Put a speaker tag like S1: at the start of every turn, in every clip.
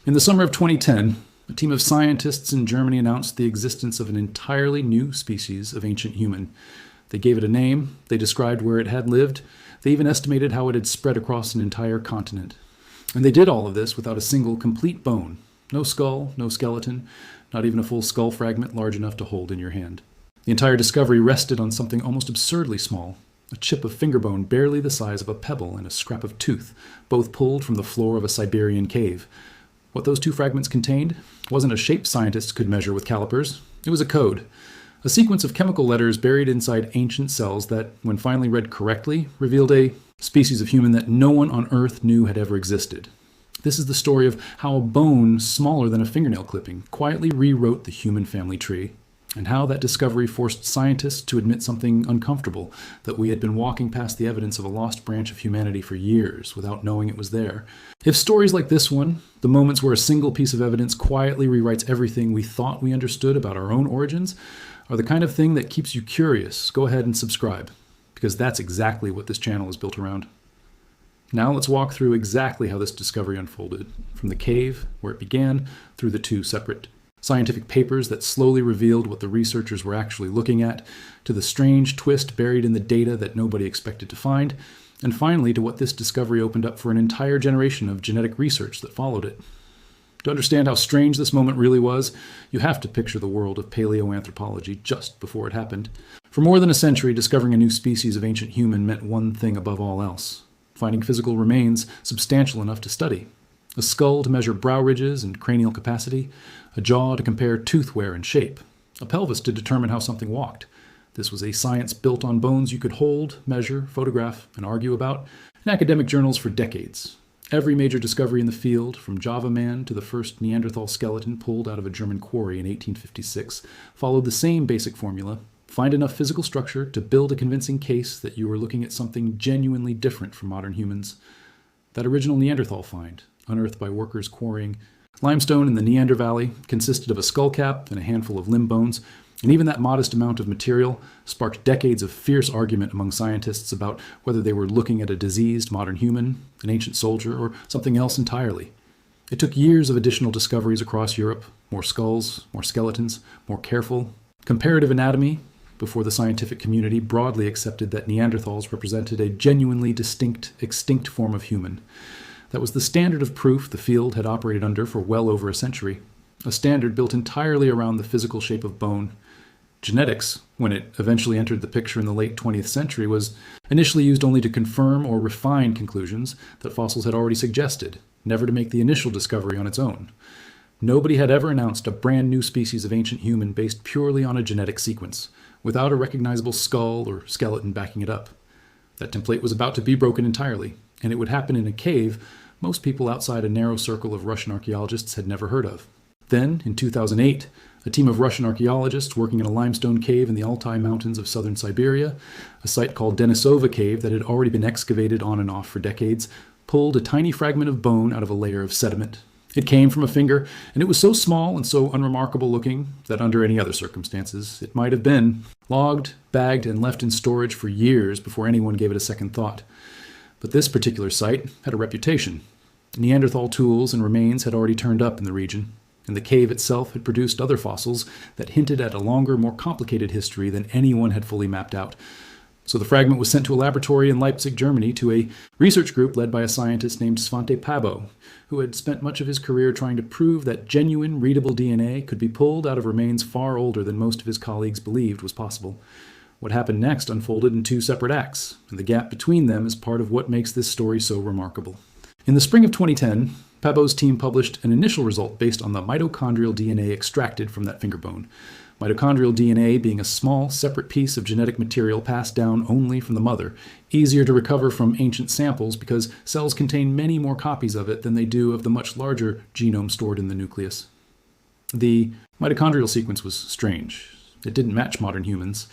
S1: In the summer of 2010, a team of scientists in Germany announced the existence of an entirely new species of ancient human. They gave it a name, they described where it had lived, they even estimated how it had spread across an entire continent. And they did all of this without a single complete bone. No skull, no skeleton, not even a full skull fragment large enough to hold in your hand. The entire discovery rested on something almost absurdly small, a chip of finger bone barely the size of a pebble and a scrap of tooth, both pulled from the floor of a Siberian cave. What those two fragments contained wasn't a shape scientists could measure with calipers. It was a code, a sequence of chemical letters buried inside ancient cells that, when finally read correctly, revealed a species of human that no one on Earth knew had ever existed. This is the story of how a bone smaller than a fingernail clipping quietly rewrote the human family tree, and how that discovery forced scientists to admit something uncomfortable, that we had been walking past the evidence of a lost branch of humanity for years without knowing it was there. If stories like this one, the moments where a single piece of evidence quietly rewrites everything we thought we understood about our own origins, are the kind of thing that keeps you curious, go ahead and subscribe, because that's exactly what this channel is built around. Now let's walk through exactly how this discovery unfolded, from the cave, where it began, through the two separate scientific papers that slowly revealed what the researchers were actually looking at, to the strange twist buried in the data that nobody expected to find, and finally to what this discovery opened up for an entire generation of genetic research that followed it. To understand how strange this moment really was, you have to picture the world of paleoanthropology just before it happened. For more than a century, discovering a new species of ancient human meant one thing above all else: finding physical remains substantial enough to study. A skull to measure brow ridges and cranial capacity, a jaw to compare tooth wear and shape, a pelvis to determine how something walked. This was a science built on bones you could hold, measure, photograph, and argue about in academic journals for decades. Every major discovery in the field, from Java Man to the first Neanderthal skeleton pulled out of a German quarry in 1856, followed the same basic formula: find enough physical structure to build a convincing case that you were looking at something genuinely different from modern humans. That original Neanderthal find, unearthed by workers quarrying limestone in the Neander Valley, consisted of a skull cap and a handful of limb bones, and even that modest amount of material sparked decades of fierce argument among scientists about whether they were looking at a diseased modern human, an ancient soldier, or something else entirely. It took years of additional discoveries across Europe, more skulls, more skeletons, more careful comparative anatomy, before the scientific community broadly accepted that Neanderthals represented a genuinely distinct, extinct form of human. That was the standard of proof the field had operated under for well over a century, a standard built entirely around the physical shape of bone. Genetics, when it eventually entered the picture in the late 20th century, was initially used only to confirm or refine conclusions that fossils had already suggested, never to make the initial discovery on its own. Nobody had ever announced a brand new species of ancient human based purely on a genetic sequence, without a recognizable skull or skeleton backing it up. That template was about to be broken entirely, and it would happen in a cave most people outside a narrow circle of Russian archaeologists had never heard of. Then, in 2008, a team of Russian archaeologists working in a limestone cave in the Altai Mountains of southern Siberia, a site called Denisova Cave that had already been excavated on and off for decades, pulled a tiny fragment of bone out of a layer of sediment. It came from a finger, and it was so small and so unremarkable looking that under any other circumstances, it might have been logged, bagged, and left in storage for years before anyone gave it a second thought. But this particular site had a reputation. Neanderthal tools and remains had already turned up in the region, and the cave itself had produced other fossils that hinted at a longer, more complicated history than anyone had fully mapped out. So the fragment was sent to a laboratory in Leipzig, Germany, to a research group led by a scientist named Svante Pääbo, who had spent much of his career trying to prove that genuine, readable DNA could be pulled out of remains far older than most of his colleagues believed was possible. What happened next unfolded in two separate acts, and the gap between them is part of what makes this story so remarkable. In the spring of 2010, Pääbo's team published an initial result based on the mitochondrial DNA extracted from that finger bone. Mitochondrial DNA being a small, separate piece of genetic material passed down only from the mother, easier to recover from ancient samples because cells contain many more copies of it than they do of the much larger genome stored in the nucleus. The mitochondrial sequence was strange. It didn't match modern humans.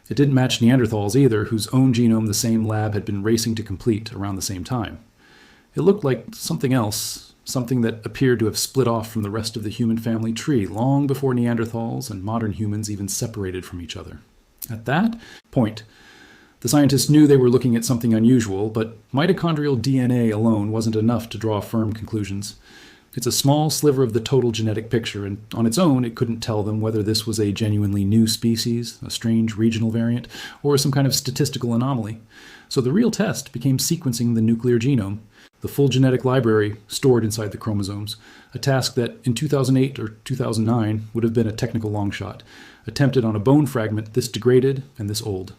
S1: It didn't match Neanderthals either, whose own genome the same lab had been racing to complete around the same time. It looked like something else, something that appeared to have split off from the rest of the human family tree long before Neanderthals and modern humans even separated from each other. At that point, the scientists knew they were looking at something unusual, but mitochondrial DNA alone wasn't enough to draw firm conclusions. It's a small sliver of the total genetic picture, and on its own, it couldn't tell them whether this was a genuinely new species, a strange regional variant, or some kind of statistical anomaly. So the real test became sequencing the nuclear genome, the full genetic library stored inside the chromosomes, a task that in 2008 or 2009 would have been a technical long shot, attempted on a bone fragment this degraded and this old.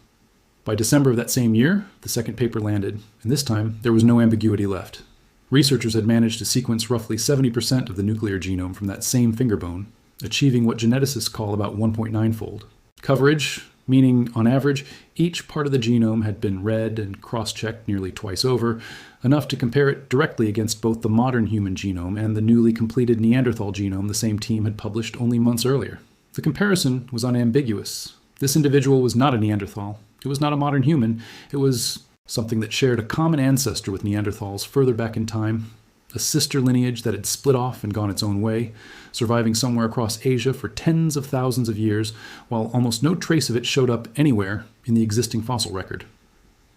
S1: By December of that same year, the second paper landed, and this time there was no ambiguity left. Researchers had managed to sequence roughly 70% of the nuclear genome from that same finger bone, achieving what geneticists call about 1.9-fold. Coverage, meaning on average, each part of the genome had been read and cross-checked nearly twice over, enough to compare it directly against both the modern human genome and the newly completed Neanderthal genome the same team had published only months earlier. The comparison was unambiguous. This individual was not a Neanderthal. It was not a modern human. It was something that shared a common ancestor with Neanderthals further back in time, a sister lineage that had split off and gone its own way, surviving somewhere across Asia for tens of thousands of years, while almost no trace of it showed up anywhere in the existing fossil record.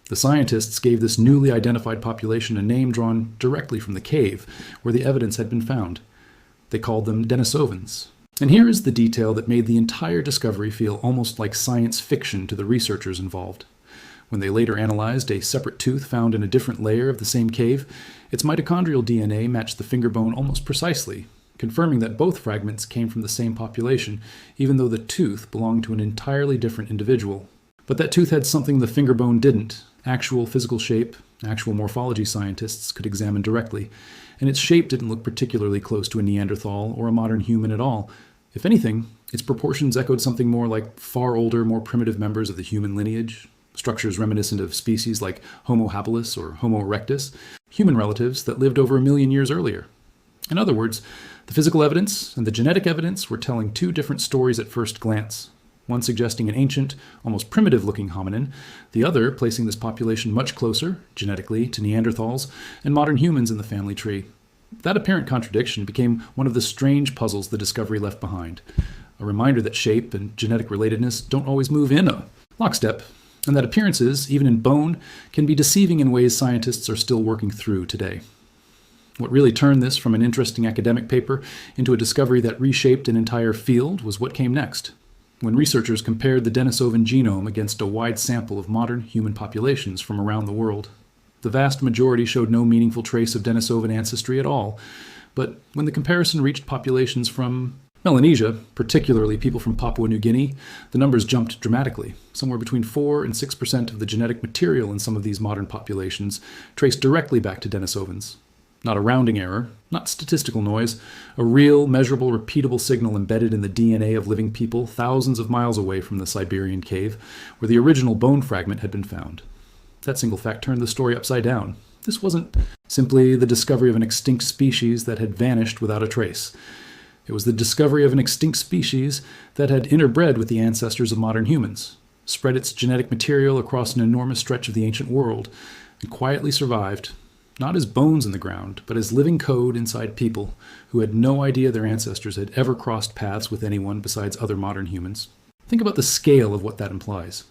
S1: The scientists gave this newly identified population a name drawn directly from the cave where the evidence had been found. They called them Denisovans. And here is the detail that made the entire discovery feel almost like science fiction to the researchers involved. When they later analyzed a separate tooth found in a different layer of the same cave, its mitochondrial DNA matched the finger bone almost precisely, confirming that both fragments came from the same population, even though the tooth belonged to an entirely different individual. But that tooth had something the finger bone didn't: actual physical shape. Actual morphology scientists could examine directly, and its shape didn't look particularly close to a Neanderthal or a modern human at all. If anything, its proportions echoed something more like far older, more primitive members of the human lineage, structures reminiscent of species like Homo habilis or Homo erectus, human relatives that lived over 1 million years earlier. In other words, the physical evidence and the genetic evidence were telling two different stories at first glance, one suggesting an ancient, almost primitive-looking hominin, the other placing this population much closer, genetically, to Neanderthals and modern humans in the family tree. That apparent contradiction became one of the strange puzzles the discovery left behind, a reminder that shape and genetic relatedness don't always move in a lockstep, and that appearances, even in bone, can be deceiving in ways scientists are still working through today. What really turned this from an interesting academic paper into a discovery that reshaped an entire field was what came next, when researchers compared the Denisovan genome against a wide sample of modern human populations from around the world. The vast majority showed no meaningful trace of Denisovan ancestry at all, but when the comparison reached populations from Melanesia, particularly people from Papua New Guinea, the numbers jumped dramatically. Somewhere between 4 and 6% of the genetic material in some of these modern populations traced directly back to Denisovans. Not a rounding error, not statistical noise, a real, measurable, repeatable signal embedded in the DNA of living people thousands of miles away from the Siberian cave, where the original bone fragment had been found. That single fact turned the story upside down. This wasn't simply the discovery of an extinct species that had vanished without a trace. It was the discovery of an extinct species that had interbred with the ancestors of modern humans, spread its genetic material across an enormous stretch of the ancient world, and quietly survived, not as bones in the ground, but as living code inside people who had no idea their ancestors had ever crossed paths with anyone besides other modern humans. Think about the scale of what that implies.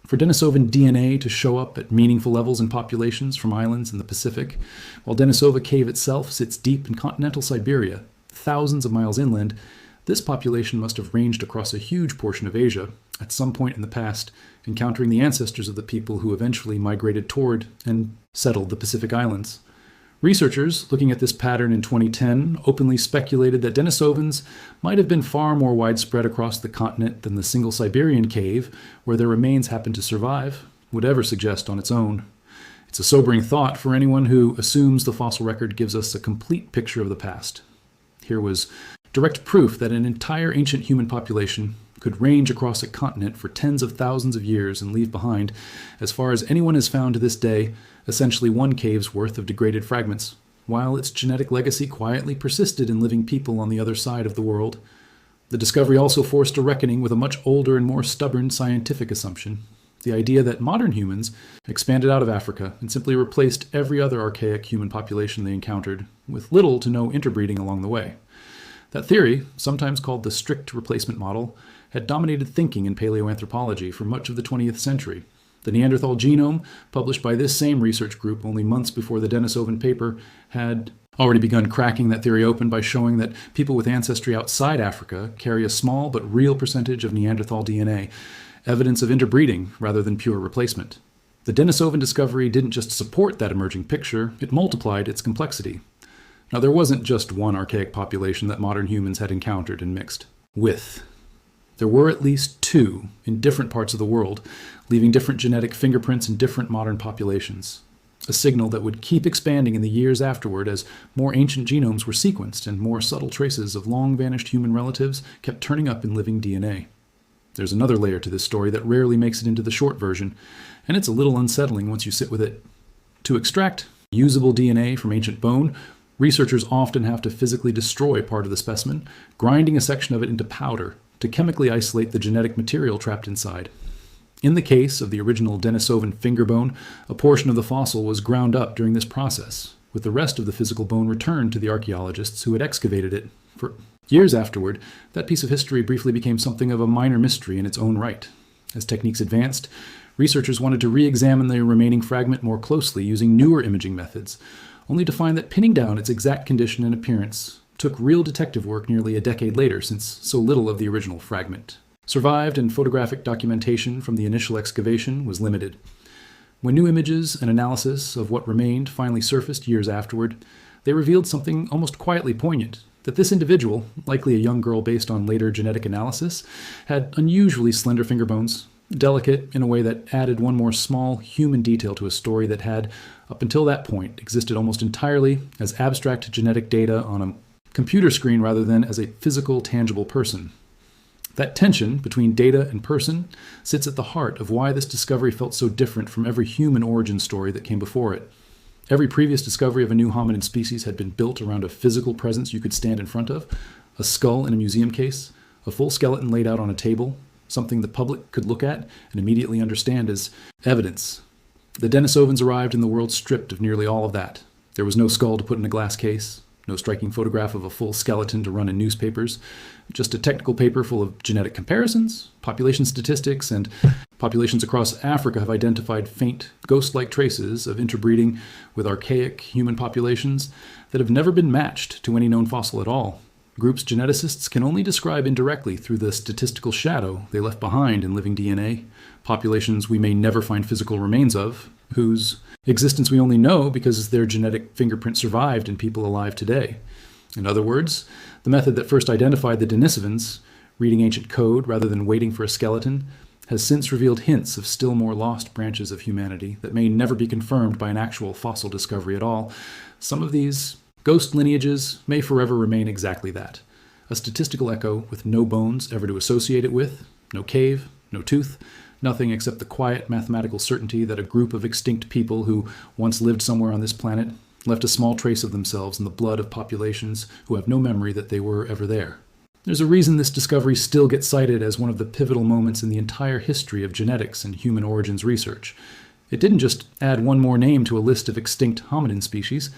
S1: For Denisovan DNA to show up at meaningful levels in populations from islands in the Pacific, while Denisova Cave itself sits deep in continental Siberia, thousands of miles inland, this population must have ranged across a huge portion of Asia at some point in the past, encountering the ancestors of the people who eventually migrated toward and settled the Pacific Islands. Researchers, looking at this pattern in 2010, openly speculated that Denisovans might have been far more widespread across the continent than the single Siberian cave, where their remains happened to survive, would ever suggest on its own. It's a sobering thought for anyone who assumes the fossil record gives us a complete picture of the past. Here was direct proof that an entire ancient human population could range across a continent for tens of thousands of years and leave behind, as far as anyone has found to this day, essentially one cave's worth of degraded fragments, while its genetic legacy quietly persisted in living people on the other side of the world. The discovery also forced a reckoning with a much older and more stubborn scientific assumption, the idea that modern humans expanded out of Africa and simply replaced every other archaic human population they encountered, with little to no interbreeding along the way. That theory, sometimes called the strict replacement model, had dominated thinking in paleoanthropology for much of the 20th century, The Neanderthal genome, published by this same research group only months before the Denisovan paper, had already begun cracking that theory open by showing that people with ancestry outside Africa carry a small but real percentage of Neanderthal DNA, evidence of interbreeding rather than pure replacement. The Denisovan discovery didn't just support that emerging picture, it multiplied its complexity. Now, there wasn't just one archaic population that modern humans had encountered and mixed with. There were at least two in different parts of the world, leaving different genetic fingerprints in different modern populations. A signal that would keep expanding in the years afterward as more ancient genomes were sequenced and more subtle traces of long-vanished human relatives kept turning up in living DNA. There's another layer to this story that rarely makes it into the short version, and it's a little unsettling once you sit with it. To extract usable DNA from ancient bone, researchers often have to physically destroy part of the specimen, grinding a section of it into powder to chemically isolate the genetic material trapped inside. In the case of the original Denisovan finger bone, a portion of the fossil was ground up during this process, with the rest of the physical bone returned to the archaeologists who had excavated it. For years afterward, that piece of history briefly became something of a minor mystery in its own right. As techniques advanced, researchers wanted to re-examine the remaining fragment more closely using newer imaging methods, only to find that pinning down its exact condition and appearance took real detective work nearly a decade later, since so little of the original fragment survived and photographic documentation from the initial excavation was limited. When new images and analysis of what remained finally surfaced years afterward, they revealed something almost quietly poignant, that this individual, likely a young girl based on later genetic analysis, had unusually slender finger bones, delicate in a way that added one more small human detail to a story that had, up until that point, existed almost entirely as abstract genetic data on a computer screen rather than as a physical, tangible person. That tension between data and person sits at the heart of why this discovery felt so different from every human origin story that came before it. Every previous discovery of a new hominid species had been built around a physical presence you could stand in front of, a skull in a museum case, a full skeleton laid out on a table, something the public could look at and immediately understand as evidence. The Denisovans arrived in the world stripped of nearly all of that. There was no skull to put in a glass case, no striking photograph of a full skeleton to run in newspapers, just a technical paper full of genetic comparisons, population statistics, and populations across Africa have identified faint, ghost-like traces of interbreeding with archaic human populations that have never been matched to any known fossil at all. Groups geneticists can only describe indirectly through the statistical shadow they left behind in living DNA, populations we may never find physical remains of, whose existence we only know because their genetic fingerprint survived in people alive today. In other words, the method that first identified the Denisovans, reading ancient code rather than waiting for a skeleton, has since revealed hints of still more lost branches of humanity that may never be confirmed by an actual fossil discovery at all. Some of these ghost lineages may forever remain exactly that, a statistical echo with no bones ever to associate it with, no cave, no tooth, nothing except the quiet mathematical certainty that a group of extinct people who once lived somewhere on this planet left a small trace of themselves in the blood of populations who have no memory that they were ever there. There's a reason this discovery still gets cited as one of the pivotal moments in the entire history of genetics and human origins research. It didn't just add one more name to a list of extinct hominin species.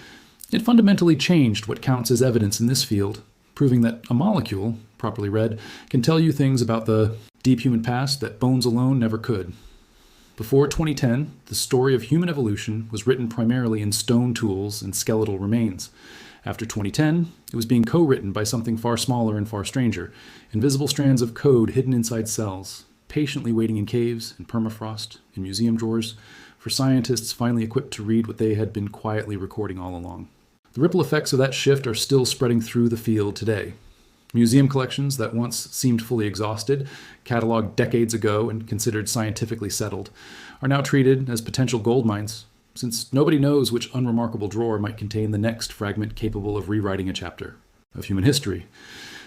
S1: It fundamentally changed what counts as evidence in this field, proving that a molecule, properly read, can tell you things about the deep human past that bones alone never could. Before 2010, the story of human evolution was written primarily in stone tools and skeletal remains. After 2010, it was being co-written by something far smaller and far stranger, invisible strands of code hidden inside cells, patiently waiting in caves, in permafrost, in museum drawers, for scientists finally equipped to read what they had been quietly recording all along. The ripple effects of that shift are still spreading through the field today. Museum collections that once seemed fully exhausted, cataloged decades ago and considered scientifically settled, are now treated as potential gold mines, since nobody knows which unremarkable drawer might contain the next fragment capable of rewriting a chapter of human history.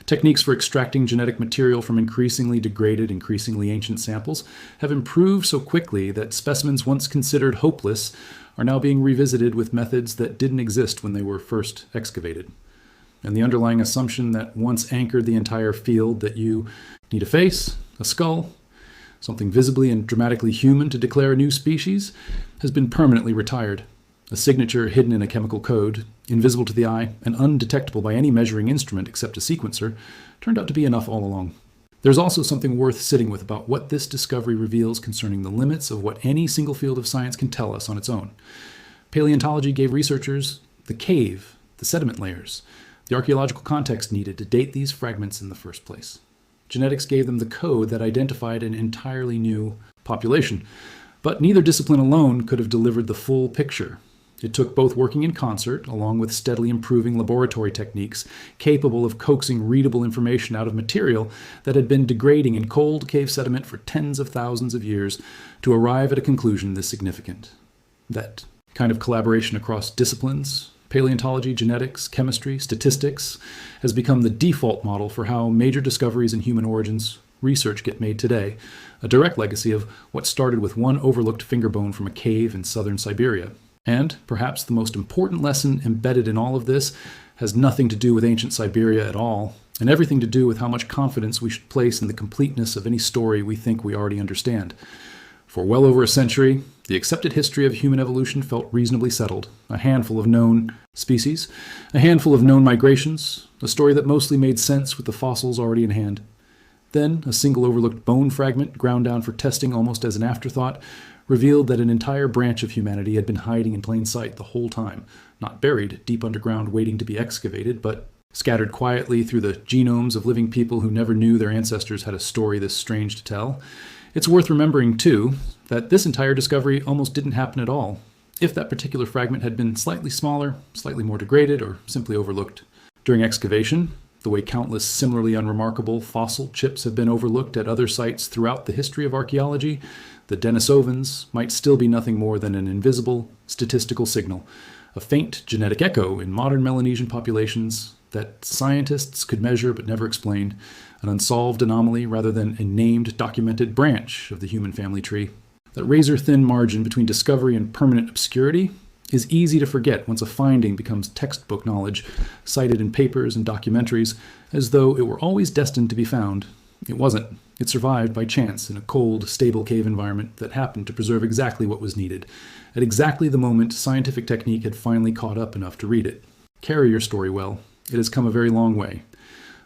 S1: Techniques for extracting genetic material from increasingly degraded, increasingly ancient samples have improved so quickly that specimens once considered hopeless are now being revisited with methods that didn't exist when they were first excavated. And the underlying assumption that once anchored the entire field, that you need a face, a skull, something visibly and dramatically human to declare a new species, has been permanently retired. A signature hidden in a chemical code, invisible to the eye and undetectable by any measuring instrument except a sequencer, turned out to be enough all along. There's also something worth sitting with about what this discovery reveals concerning the limits of what any single field of science can tell us on its own. Paleontology gave researchers the cave, the sediment layers, the archaeological context needed to date these fragments in the first place. Genetics gave them the code that identified an entirely new population. But neither discipline alone could have delivered the full picture. It took both working in concert, along with steadily improving laboratory techniques capable of coaxing readable information out of material that had been degrading in cold cave sediment for tens of thousands of years, to arrive at a conclusion this significant. That kind of collaboration across disciplines, paleontology, genetics, chemistry, statistics, has become the default model for how major discoveries in human origins research get made today, a direct legacy of what started with one overlooked finger bone from a cave in southern Siberia. And perhaps the most important lesson embedded in all of this has nothing to do with ancient Siberia at all, and everything to do with how much confidence we should place in the completeness of any story we think we already understand. For well over a century, the accepted history of human evolution felt reasonably settled. A handful of known species, a handful of known migrations, a story that mostly made sense with the fossils already in hand. Then, a single overlooked bone fragment, ground down for testing almost as an afterthought, revealed that an entire branch of humanity had been hiding in plain sight the whole time, not buried deep underground waiting to be excavated, but scattered quietly through the genomes of living people who never knew their ancestors had a story this strange to tell. It's worth remembering, too, that this entire discovery almost didn't happen at all, if that particular fragment had been slightly smaller, slightly more degraded, or simply overlooked. During excavation, the way countless similarly unremarkable fossil chips have been overlooked at other sites throughout the history of archaeology, the Denisovans might still be nothing more than an invisible statistical signal, a faint genetic echo in modern Melanesian populations that scientists could measure but never explain, an unsolved anomaly rather than a named, documented branch of the human family tree. That razor-thin margin between discovery and permanent obscurity is easy to forget once a finding becomes textbook knowledge, cited in papers and documentaries, as though it were always destined to be found. It wasn't. It survived by chance in a cold, stable cave environment that happened to preserve exactly what was needed, at exactly the moment scientific technique had finally caught up enough to read it. Carry your story well. It has come a very long way.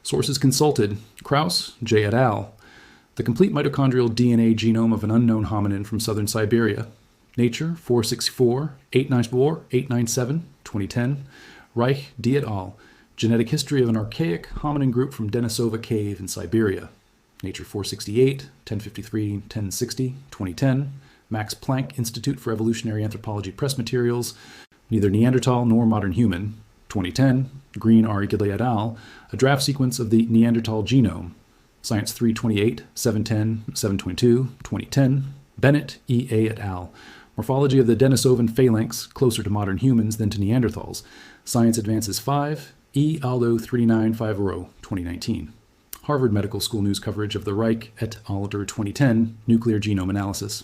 S1: Sources consulted: Krauss, J. et al., The Complete Mitochondrial DNA Genome of an Unknown Hominin from Southern Siberia, Nature 464, 897, 2010, Reich, D. et al., Genetic History of an Archaic Hominin Group from Denisova Cave in Siberia, Nature 468, 1053, 1060, 2010, Max Planck Institute for Evolutionary Anthropology Press Materials, Neither Neanderthal nor Modern Human, 2010, Green, R. Gilley et al., A Draft Sequence of the Neanderthal Genome, Science 328, 710, 722, 2010, Bennett, E. A. et al., Morphology of the Denisovan Phalanx, Closer to Modern Humans Than to Neanderthals, Science Advances 5, E. Aldo 39550, 2019. Harvard Medical School news coverage of the Reich et al. 2010 Nuclear Genome Analysis.